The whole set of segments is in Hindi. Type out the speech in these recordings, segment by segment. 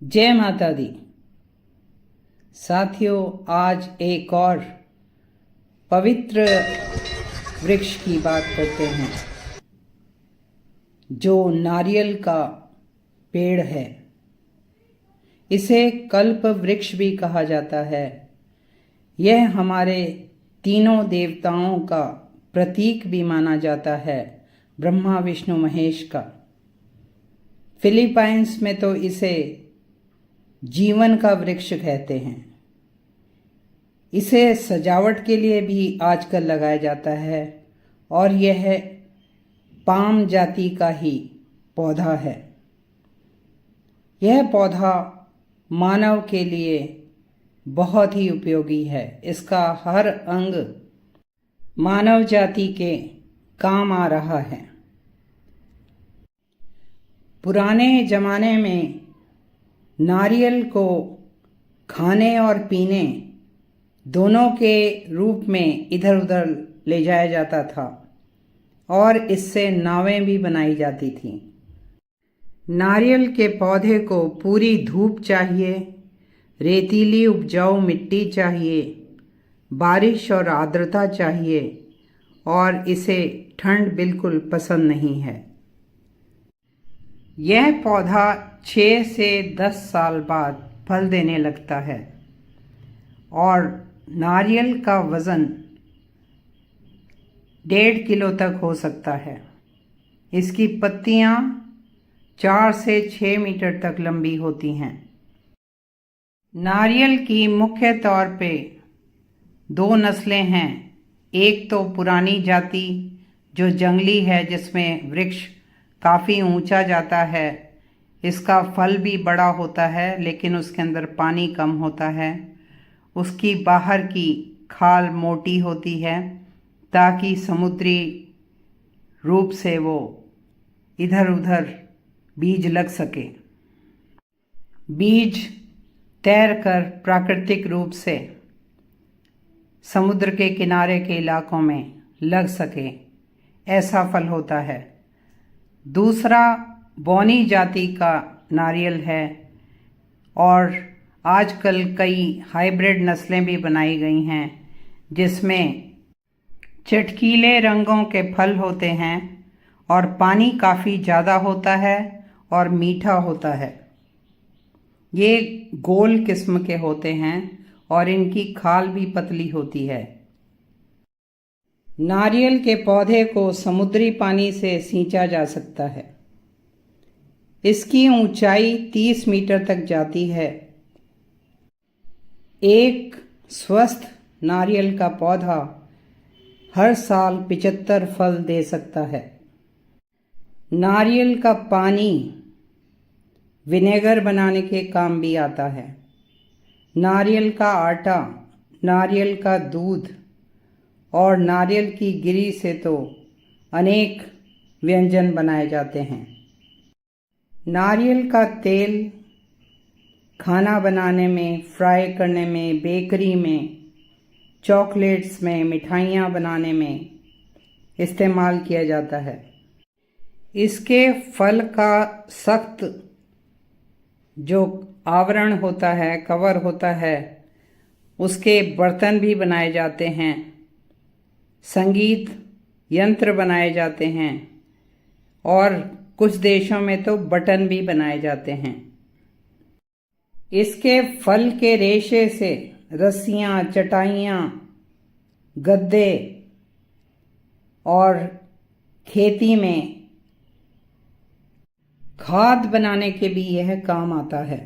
जय माता दी। साथियों, आज एक और पवित्र वृक्ष की बात करते हैं जो नारियल का पेड़ है। इसे कल्प वृक्ष भी कहा जाता है। यह हमारे तीनों देवताओं का प्रतीक भी माना जाता है, ब्रह्मा विष्णु महेश का। फिलीपाइंस में तो इसे जीवन का वृक्ष कहते हैं। इसे सजावट के लिए भी आजकल लगाया जाता है और यह पाम जाति का ही पौधा है। यह पौधा मानव के लिए बहुत ही उपयोगी है। इसका हर अंग मानव जाति के काम आ रहा है। पुराने जमाने में नारियल को खाने और पीने दोनों के रूप में इधर उधर ले जाया जाता था और इससे नावें भी बनाई जाती थीं। नारियल के पौधे को पूरी धूप चाहिए, रेतीली उपजाऊ मिट्टी चाहिए, बारिश और आर्द्रता चाहिए और इसे ठंड बिल्कुल पसंद नहीं है। यह पौधा 6 से 10 साल बाद फल देने लगता है और नारियल का वज़न 1.5 किलो तक हो सकता है। इसकी पत्तियां 4 से 6 मीटर तक लंबी होती हैं। नारियल की मुख्य तौर पे 2 नस्लें हैं। एक तो पुरानी जाति जो जंगली है, जिसमें वृक्ष काफ़ी ऊंचा जाता है। इसका फल भी बड़ा होता है लेकिन उसके अंदर पानी कम होता है। उसकी बाहर की खाल मोटी होती है ताकि समुद्री रूप से वो इधर उधर बीज लग सके। बीज तैरकर प्राकृतिक रूप से समुद्र के किनारे के इलाकों में लग सके, ऐसा फल होता है। दूसरा बौनी जाति का नारियल है और आजकल कई हाइब्रिड नस्लें भी बनाई गई हैं जिसमें चटकीले रंगों के फल होते हैं और पानी काफ़ी ज़्यादा होता है और मीठा होता है। ये गोल किस्म के होते हैं और इनकी खाल भी पतली होती है। नारियल के पौधे को समुद्री पानी से सींचा जा सकता है। इसकी ऊंचाई 30 मीटर तक जाती है। एक स्वस्थ नारियल का पौधा हर साल 75 फल दे सकता है। नारियल का पानी विनेगर बनाने के काम भी आता है। नारियल का आटा, नारियल का दूध और नारियल की गिरी से तो अनेक व्यंजन बनाए जाते हैं। नारियल का तेल खाना बनाने में, फ्राई करने में, बेकरी में, चॉकलेट्स में, मिठाइयाँ बनाने में इस्तेमाल किया जाता है। इसके फल का सख्त जो आवरण होता है, कवर होता है, उसके बर्तन भी बनाए जाते हैं, संगीत यंत्र बनाए जाते हैं और कुछ देशों में तो बटन भी बनाए जाते हैं। इसके फल के रेशे से रस्सियाँ, चटाइयाँ, गद्दे और खेती में खाद बनाने के भी यह काम आता है।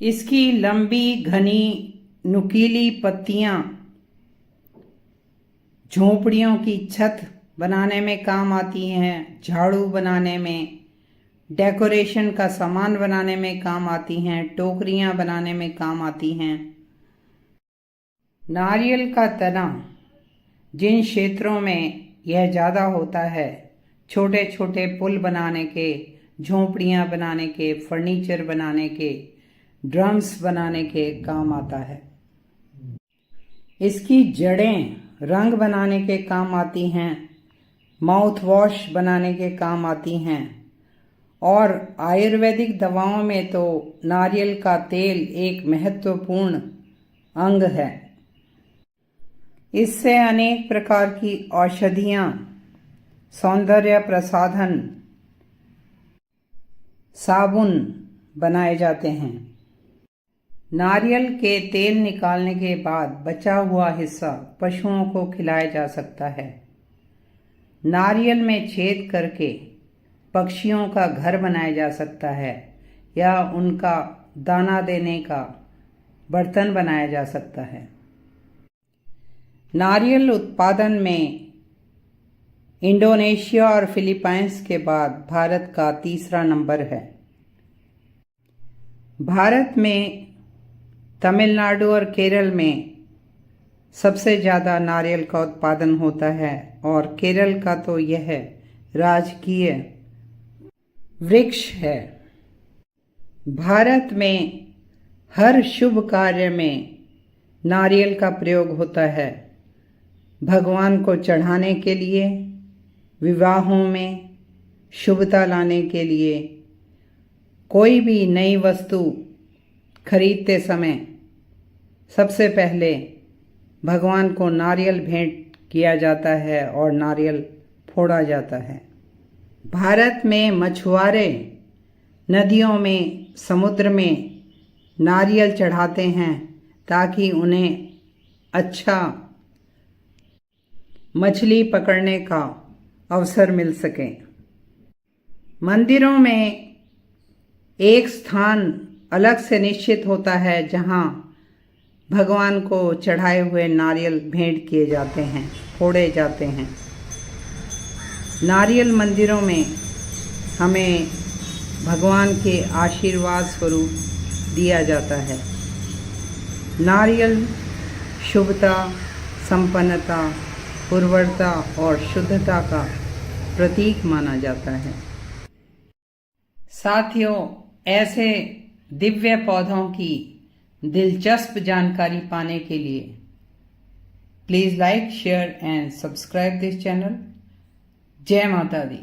इसकी लंबी घनी नुकीली पत्तियाँ झोंपड़ियों की छत बनाने में काम आती हैं, झाड़ू बनाने में, डेकोरेशन का सामान बनाने में काम आती हैं, टोकरियां बनाने में काम आती हैं। नारियल का तना जिन क्षेत्रों में यह ज़्यादा होता है, छोटे छोटे पुल बनाने के, झोंपड़ियां बनाने के, फर्नीचर बनाने के, ड्रम्स बनाने के काम आता है। इसकी जड़ें रंग बनाने के काम आती हैं, माउथ वॉश बनाने के काम आती हैं और आयुर्वेदिक दवाओं में तो नारियल का तेल एक महत्वपूर्ण अंग है। इससे अनेक प्रकार की औषधियाँ, सौंदर्य प्रसाधन, साबुन बनाए जाते हैं। नारियल के तेल निकालने के बाद बचा हुआ हिस्सा पशुओं को खिलाया जा सकता है। नारियल में छेद करके पक्षियों का घर बनाया जा सकता है या उनका दाना देने का बर्तन बनाया जा सकता है। नारियल उत्पादन में इंडोनेशिया और फिलीपाइंस के बाद भारत का तीसरा नंबर है। भारत में तमिलनाडु और केरल में सबसे ज़्यादा नारियल का उत्पादन होता है और केरल का तो यह राजकीय वृक्ष है। भारत में हर शुभ कार्य में नारियल का प्रयोग होता है। भगवान को चढ़ाने के लिए, विवाहों में शुभता लाने के लिए, कोई भी नई वस्तु खरीदते समय सबसे पहले भगवान को नारियल भेंट किया जाता है और नारियल फोड़ा जाता है। भारत में मछुआरे नदियों में, समुद्र में नारियल चढ़ाते हैं ताकि उन्हें अच्छा मछली पकड़ने का अवसर मिल सके। मंदिरों में एक स्थान अलग से निश्चित होता है जहां भगवान को चढ़ाए हुए नारियल भेंट किए जाते हैं, फोड़े जाते हैं। नारियल मंदिरों में हमें भगवान के आशीर्वाद स्वरूप दिया जाता है। नारियल शुभता, संपन्नता, उर्वरता और शुद्धता का प्रतीक माना जाता है। साथियों, ऐसे दिव्य पौधों की दिलचस्प जानकारी पाने के लिए please like, share and subscribe this channel. जय माता दी।